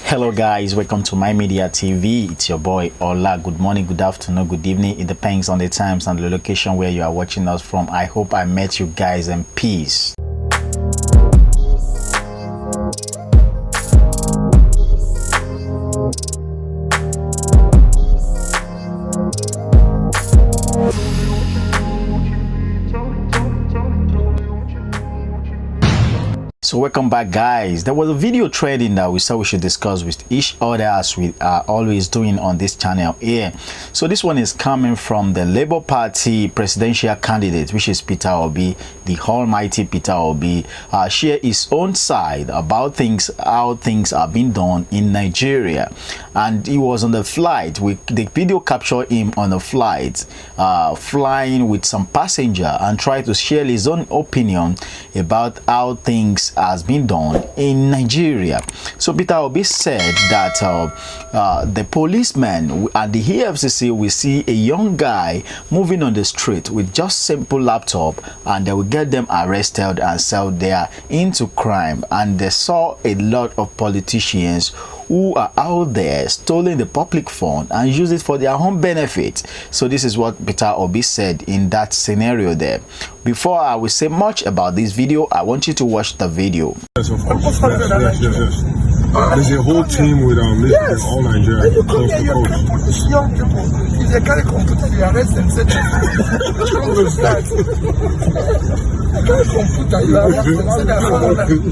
Hello guys, welcome to MaiMediaTV. It's your boy Ola. Good morning, good afternoon, good evening. It depends on the times and the location where you are watching us from. I hope I met you guys in peace. So welcome back guys. There was a video trending that we said we should discuss with each other as we are always doing on this channel here. So this one is coming from the Labour Party presidential candidate, which is Peter Obi, the almighty Peter Obi, share his own side about how things are being done in Nigeria. And he was on the flight. The video captured him on the flight, flying with some passenger and tried to share his own opinion about how things has been done in Nigeria. So Peter Obi said that the policemen at the EFCC will see a young guy moving on the street with just simple laptop and they will get them arrested and sell there into crime. And they saw a lot of politicians who are out there stealing the public fund and use it for their own benefit. So this is what Peter Obi said in that scenario there. Before I will say much about this video, I want you to watch the video. Yes, of course. Yes. There's a whole team with yes. All Nigeria. And you come here, you can put these young people. If they carry computer, you arrest them. Say, what is that? You carry computer, you arrest them. Say that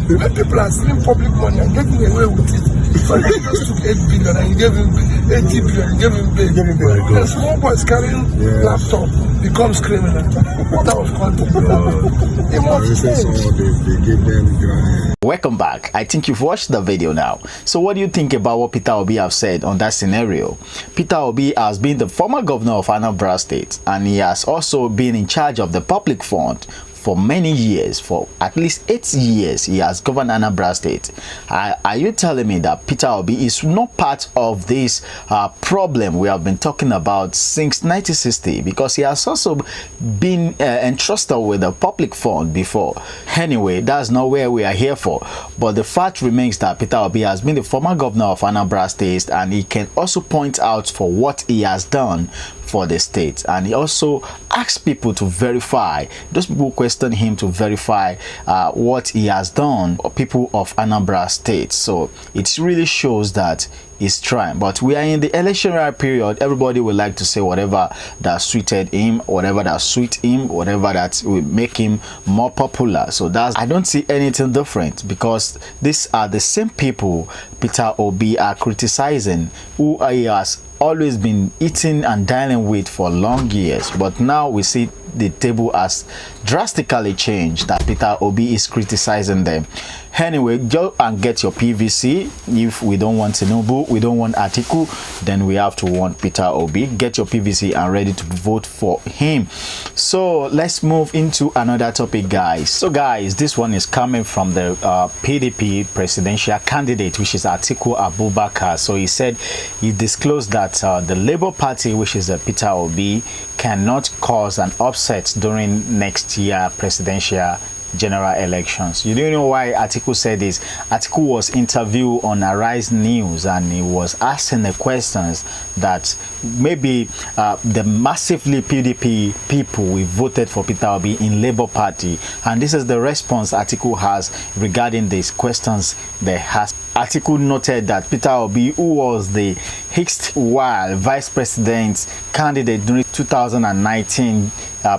when people are stealing public money and getting away with it. So they just took 8 billion and you gave him 80 billion, you gave him bail. The small boys carrying laptop becomes criminal. That was content. It must change. Welcome back. I think you've watched the video now. So what do you think about what Peter Obi have said on that scenario? Peter Obi has been the former governor of Anambra State and he has also been in charge of the public fund for many years. For at least 8 years he has governed Anambra State. Are you telling me that Peter Obi is not part of this problem we have been talking about since 1960? Because he has also been entrusted with the public fund before. Anyway, that's not where we are here for. But the fact remains that Peter Obi has been the former governor of Anambra State and he can also point out for what he has done for the state. And he also asks people to verify. Those people question him to verify what he has done, or people of Anambra State. So it really shows that he's trying. But we are in the electoral period. Everybody would like to say whatever that suited him, whatever that suits him, whatever that will make him more popular. So I don't see anything different, because these are the same people Peter Obi are criticizing, who he has always been eating and dining with for long years. But now we see the table has drastically changed, that Peter Obi is criticizing them. Anyway, go and get your PVC. If we don't want Tinubu, we don't want Atiku, then we have to want Peter Obi. Get your PVC and ready to vote for him. So let's move into another topic, guys. So guys, this one is coming from the PDP presidential candidate, which is Atiku Abubakar. So he said, he disclosed that the Labour Party, which is Peter Obi, cannot cause an upset during next year presidential general elections. You don't know why Atiku said this. Atiku was interviewed on Arise News and he was asking the questions that maybe the massively PDP people we voted for Peter Obi in Labour Party, and this is the response Atiku has regarding these questions they has. Atiku noted that Peter Obi, who was the while vice president candidate during 2019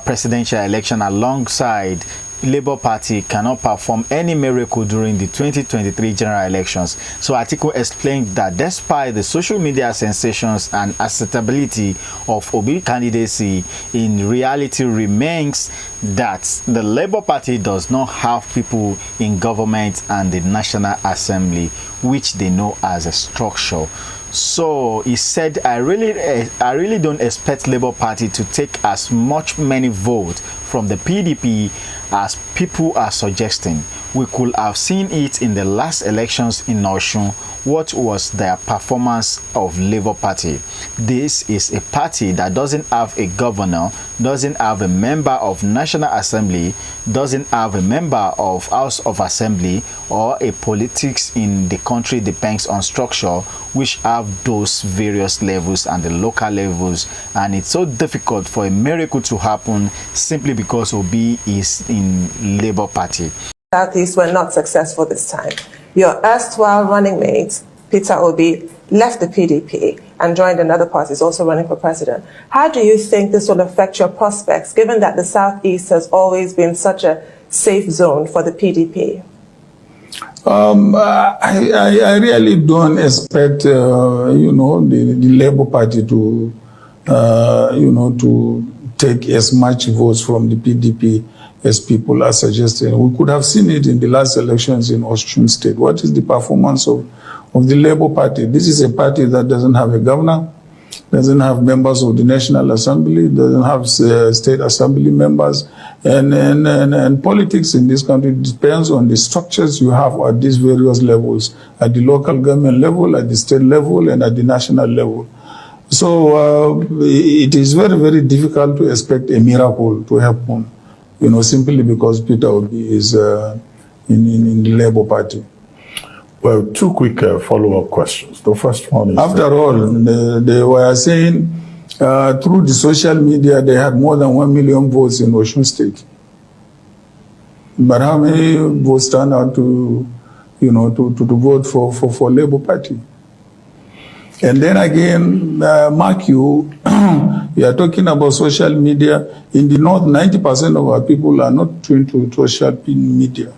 presidential election alongside Labour Party, cannot perform any miracle during the 2023 general elections. So Atiku explained that despite the social media sensations and acceptability of Obi candidacy, in reality remains that the Labour Party does not have people in government and the National Assembly, which they know as a structure. So he said, I really don't expect Labour Party to take as many votes from the PDP as people are suggesting. We could have seen it in the last elections in Osun. What was their performance of Labour Party? This is a party that doesn't have a governor, doesn't have a member of National Assembly, doesn't have a member of House of Assembly, or a politics in the country depends on structure which have those various levels and the local levels, and it's so difficult for a miracle to happen simply because Obi is in Labour Party. Southeast were not successful this time. Your erstwhile running mate, Peter Obi, left the PDP and joined another party, is also running for president. How do you think this will affect your prospects, given that the Southeast has always been such a safe zone for the PDP? I really don't expect, the Labour Party to, to take as much votes from the PDP as people are suggesting. We could have seen it in the last elections in Osun State. What is the performance of the Labour Party? This is a party that doesn't have a governor, doesn't have members of the National Assembly, doesn't have state assembly members, and politics in this country depends on the structures you have at these various levels, at the local government level, at the state level, and at the national level. So it is very, very difficult to expect a miracle to happen, simply because Peter Obi is in the Labour Party. Well, two quick follow-up questions. The first one is... After all, they were saying through the social media they had more than 1 million votes in Osun State. But how many votes turn out to vote for Labour Party? And then again, mark you, you are talking about social media. In the North, 90% of our people are not tuned to social media.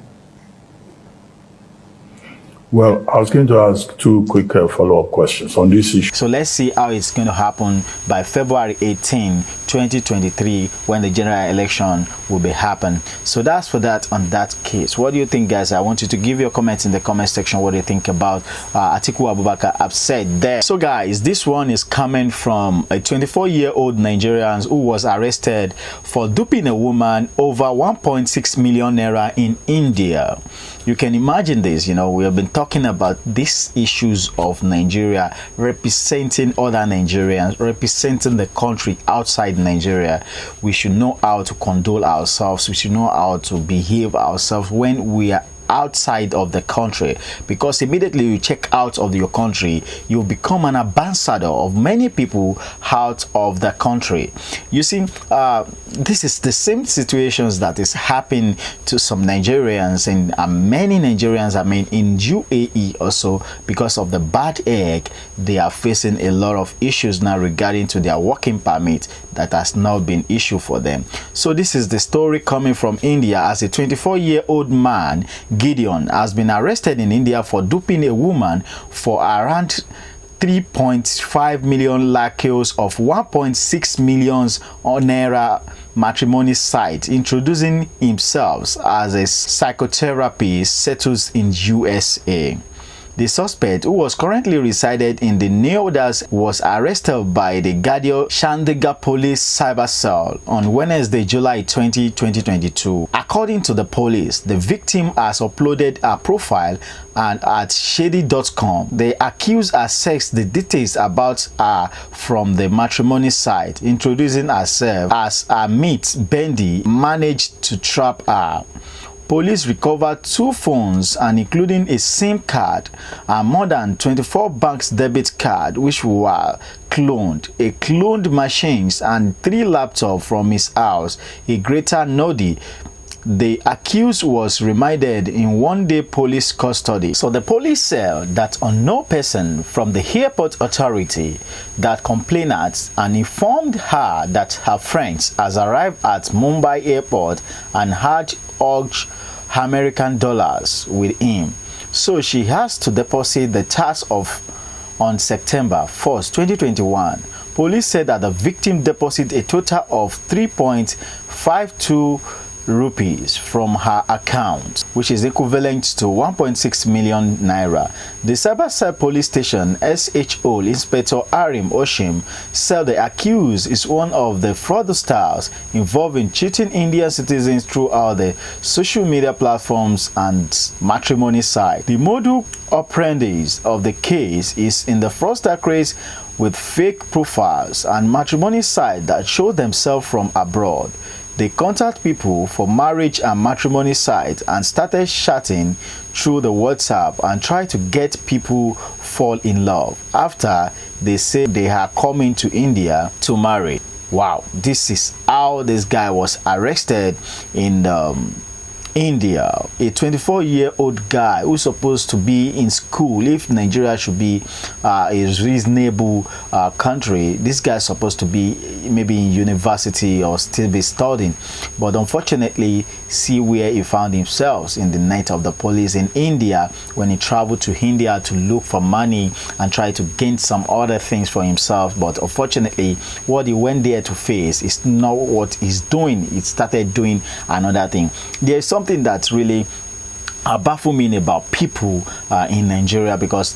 Well, I was going to ask two quick follow-up questions on this issue. So let's see how it's going to happen by February 18, 2023, when the general election will be happening. So that's for that on that case. What do you think, guys? I want you to give your comments in the comment section. What do you think about Atiku Abubakar upset there? So guys, this one is coming from a 24-year-old Nigerian who was arrested for duping a woman over 1.6 million naira in India. You can imagine this. We have been talking about these issues of Nigeria representing other Nigerians, representing the country outside Nigeria. We should know how to condole ourselves. We should know how to behave ourselves when we are outside of the country, because immediately you check out of your country, you become an ambassador of many people out of the country. You see, this is the same situations that is happening to some Nigerians, and many Nigerians, in UAE also, because of the bad egg, they are facing a lot of issues now regarding to their working permit that has now been issued for them. So this is the story coming from India, as a 24-year-old man, Gideon, has been arrested in India for duping a woman for around 3.5 million lakhs of 1.6 million naira matrimony site, introducing himself as a psychotherapist settles in USA. The suspect, who was currently resided in the Neodas, was arrested by the Gadio Chandigarh Police Cyber Cell on Wednesday, July 20, 2022. According to the police, the victim has uploaded her profile and at shady.com. The accused accessed the details about her from the matrimony site, introducing herself as her mate Bendy managed to trap her. Police recovered 2 phones, and including a SIM card and more than 24 banks debit card which were cloned, a cloned machines, and 3 laptops from his house in Greater Nodi. The accused was remanded in 1-day police custody. So the police said that unknown person from the airport authority that complained and informed her that her friends has arrived at Mumbai airport and had urged American dollars with him. So she has to deposit the tax on September 1st, 2021. Police said that the victim deposited a total of 3.52 rupees from her account, which is equivalent to 1.6 million naira. The Cyberside police station SHO Inspector Arim Oshim said the accused is one of the fraudsters involved in cheating Indian citizens throughout the social media platforms and matrimony site. The modus operandi of the case is in the fraudster craze with fake profiles and matrimony sites that show themselves from abroad. They contact people for marriage and matrimony sites and started chatting through the WhatsApp and try to get people fall in love after they say they are coming to India to marry. Wow, this is how this guy was arrested in India. A 24-year-old guy who's supposed to be in school. If Nigeria should be a reasonable country, this guy is supposed to be maybe in university or still be studying, but unfortunately, see where he found himself in the net of the police in India when he traveled to India to look for money and try to gain some other things for himself. But unfortunately, what he went there to face is not what he's doing. He started doing another thing. There's something that really baffles me about people in Nigeria, because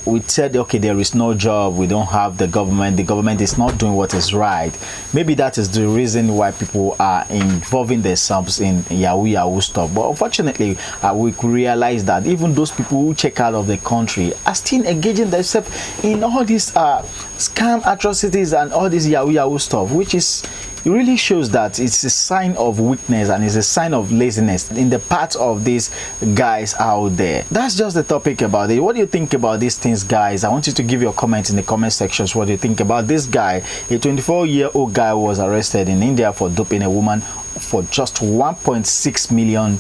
we said, okay, there is no job, we don't have the government is not doing what is right. Maybe that is the reason why people are involving themselves in Yahoo stuff. But unfortunately, we could realize that even those people who check out of the country are still engaging themselves in all these scam atrocities and all this Yahoo stuff, which is, it really shows that it's a sign of weakness and it's a sign of laziness in the part of these guys out there. That's just the topic about it. What do you think about these things, guys? I want you to give your comments in the comment sections. What do you think about this guy? A 24-year-old guy was arrested in India for duping a woman for just 1.6 million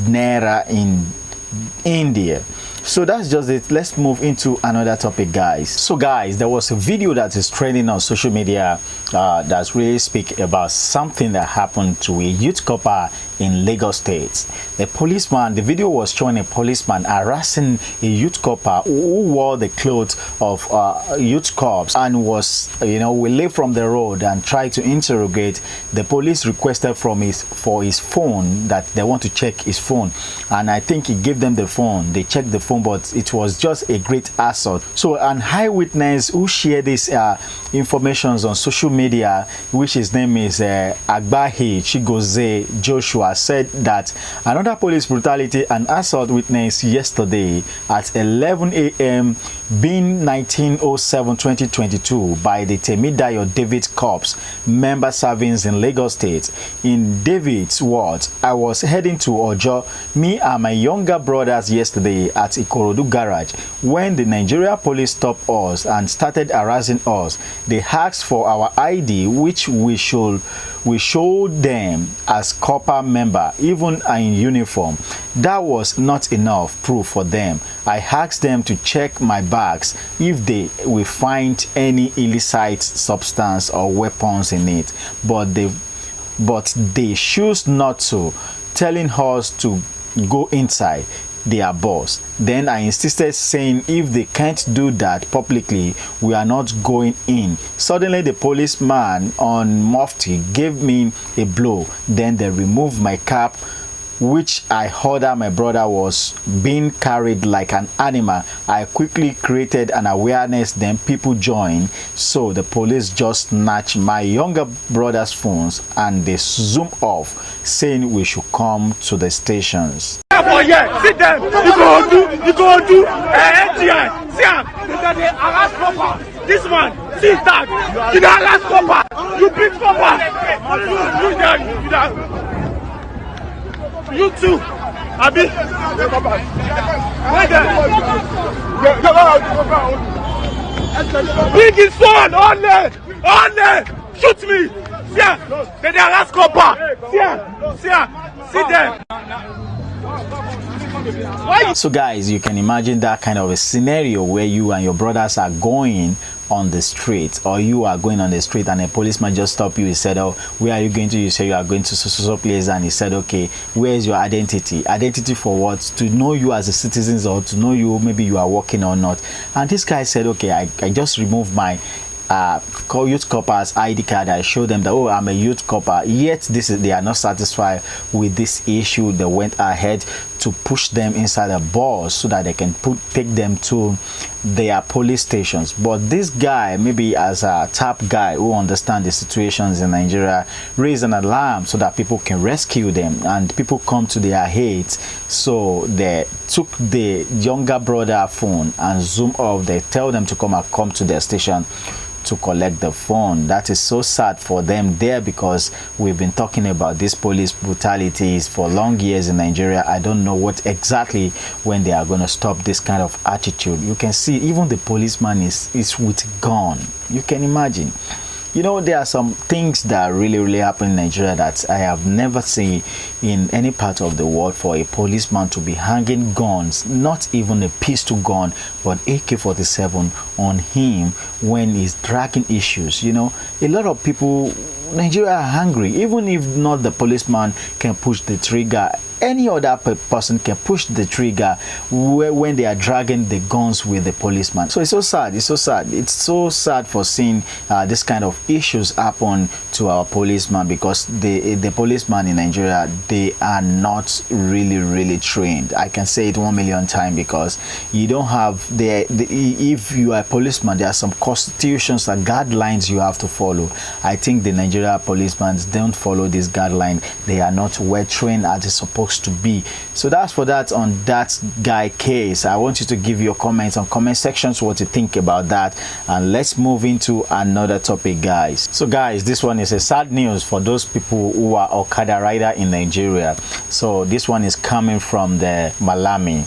naira in India. So that's just it. Let's move into another topic, guys. So guys, there was a video that is trending on social media that's really speak about something that happened to a youth couple in Lagos State. The video was showing a policeman harassing a youth couple who wore the clothes of youth cops and was, away from the road and tried to interrogate. The police requested for his phone, that they want to check his phone, and I think he gave them the phone. They checked the phone, but it was just a great assault. So an eyewitness who shared this information on social media, which his name is Agbahi Chigoze Joshua, said that another police brutality and assault witnessed yesterday at 11 a.m. being 19/07/2022 by the Maimedia David Corps member serving in Lagos State. In David's words, I was heading to Ojo, me and my younger brothers, yesterday at Ikorodu garage when the Nigeria police stopped us and started harassing us. They asked for our ID, which we showed them as corps member, even in uniform. That was not enough proof for them. I asked them to check my bags if they will find any illicit substance or weapons in it, but they choose not to, telling us to go inside their boss. Then I insisted, saying if they can't do that publicly, we are not going in. Suddenly the policeman on Mufti gave me a blow. Then they removed my cap, which I heard that my brother was being carried like an animal. I quickly created an awareness, then people joined. So the police just snatched my younger brother's phones and they zoom off, saying we should come to the stations. For yeah, sit them. You go do. NGI. See him. They harass proper. This man, see that. You don't harass proper. You beat proper. You too. Abi. Wait there. Bring his phone. Only. Shoot me. See, they harass proper. See them. So guys, you can imagine that kind of a scenario where you and your brothers are going on the street, or you are going on the street and a policeman just stopped you. He said, oh, where are you going to? You say you are going to so place, and he said, okay, where is your identity for what? To know you as a citizen, or to know you maybe you are working or not. And this guy said, okay, I just removed my youth corpers ID card. I showed them that, oh, I'm a youth corper. Yet they are not satisfied with this issue. They went ahead to push them inside a bus so that they can take them to their police stations. But this guy, maybe as a top guy who understands the situations in Nigeria, raised an alarm so that people can rescue them, and people come to their aid. So they took the younger brother phone and zoom off. They tell them to come to their station to collect the phone. That is so sad for them there, because we've been talking about these police brutalities for long years in Nigeria. I don't know what exactly when they are going to stop this kind of attitude. You can see even the policeman is with a gun. You can imagine. You know, there are some things that really happen in Nigeria that I have never seen in any part of the world, for a policeman to be hanging guns, not even a pistol gun, but AK-47 on him when he's dragging issues. You know, a lot of people, Nigeria are hungry. Even if not the policeman can push the trigger, any other person can push the trigger when they are dragging the guns with the policeman. So it's so sad. It's so sad. It's so sad for seeing this kind of issues happen to our policeman, because the policeman in Nigeria, they are not really trained. I can say it 1,000,000 times, because you don't have if you are a policeman, there are some constitutions and guidelines you have to follow. I think the Nigeria policemen don't follow this guideline. They are not well trained as they're supposed to be. So that's for that on that guy case. I want you to give your comments on comment sections what you think about that, and let's move into another topic, guys. So guys, this one is a sad news for those people who are Okada rider in Nigeria. So this one is coming from the Malami,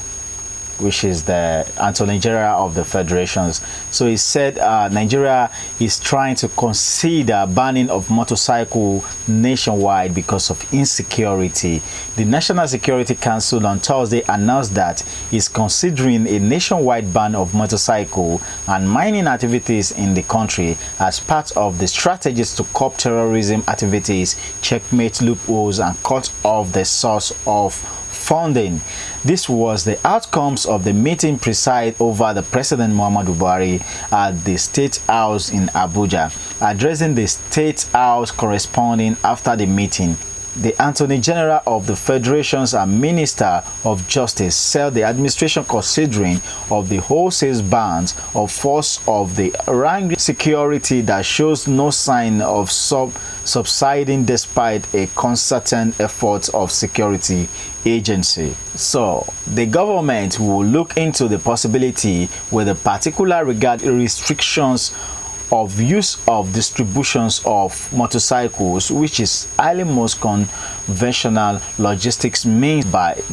which is the Attorney General of the Federations. So he said Nigeria is trying to consider banning of motorcycle nationwide because of insecurity. The National Security Council on Thursday announced that it's considering a nationwide ban of motorcycle and mining activities in the country as part of the strategies to curb terrorism activities, checkmate loopholes, and cut off the source of funding. This was the outcomes of the meeting presided over the President Muhammadu Buhari at the State House in Abuja. Addressing the State House corresponding after the meeting, the Attorney General of the Federations and Minister of Justice said the administration considering of the wholesale bans of force of the rank security that shows no sign of subsiding despite a concerted effort of security agency. So the government will look into the possibility with a particular regard restrictions of use of distributions of motorcycles, which is highly most conventional logistics means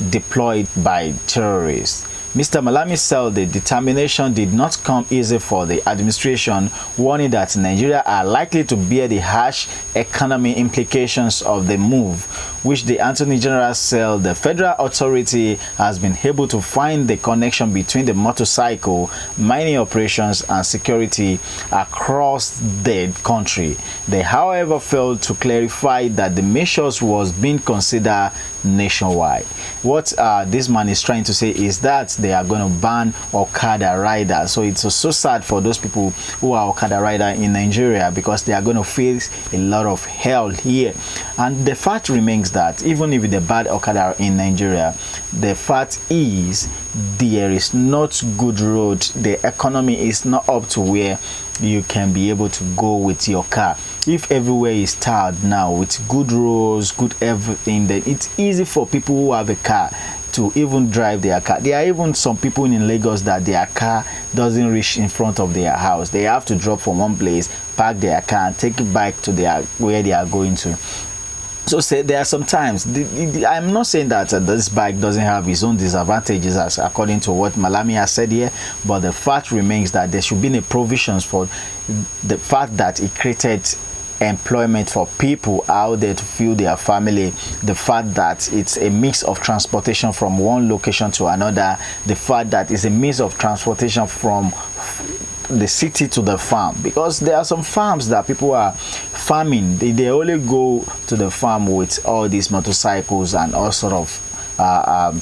deployed by terrorists. Mr. Malami said the determination did not come easy for the administration, warning that Nigeria are likely to bear the harsh economic implications of the move, which the Attorney General said the federal authority has been able to find the connection between the motorcycle mining operations and security across the country. They, however, failed to clarify that the measures was being considered nationwide. What this man is trying to say is that they are going to ban Okada riders. So it's so sad for those people who are Okada rider in Nigeria, because they are going to face a lot of hell here. And the fact remains that even if they ban Okada in Nigeria, the fact is there is not good road. The economy is not up to where you can be able to go with your car. If everywhere is tarred now with good roads, good everything, then it's easy for people who have a car to even drive their car. There are even some people in Lagos that their car doesn't reach in front of their house. They have to drop from one place, park their car, and take it back to where they are going to. So say there are some times, I'm not saying that this bike doesn't have its own disadvantages as according to what Malami has said here, but the fact remains that there should be a provisions for the fact that it created employment for people out there to fuel their family, the fact that it's a mix of transportation from one location to another, the fact that it's a mix of transportation from the city to the farm, because there are some farms that people are farming, they only go to the farm with all these motorcycles and all sort of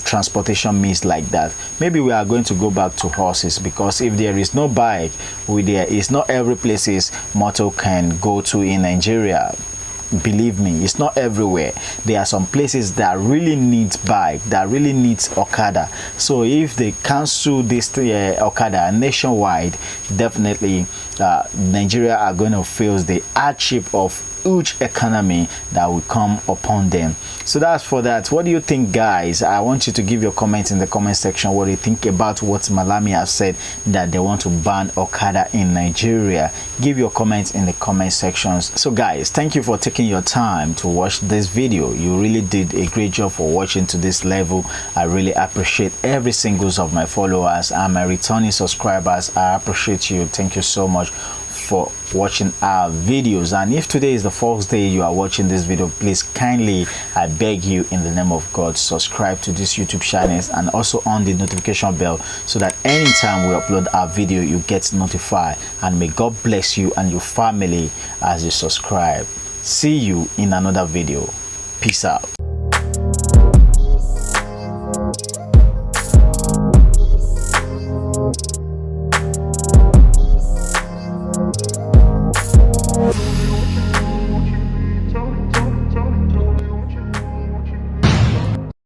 transportation means like that. Maybe we are going to go back to horses, because if there is no bike, there is not every places motor can go to in Nigeria. Believe me, it's not everywhere. There are some places that really needs bike, that really needs Okada. So if they cancel this Okada nationwide, definitely Nigeria are going to face the hardship of huge economy that will come upon them. So that's for that. What do you think, guys? I want you to give your comments in the comment section. What do you think about what Malami have said, that they want to ban Okada in Nigeria? Give your comments in the comment sections. So guys, thank you for taking your time to watch this video. You really did a great job for watching to this level. I really appreciate every single of my followers and my returning subscribers. I appreciate you. Thank you so much for watching our videos. And if today is the first day you are watching this video, please kindly, I beg you in the name of God, subscribe to this YouTube channel and also on the notification bell, so that anytime we upload our video you get notified. And may God bless you and your family as you subscribe. See you in another video. Peace out.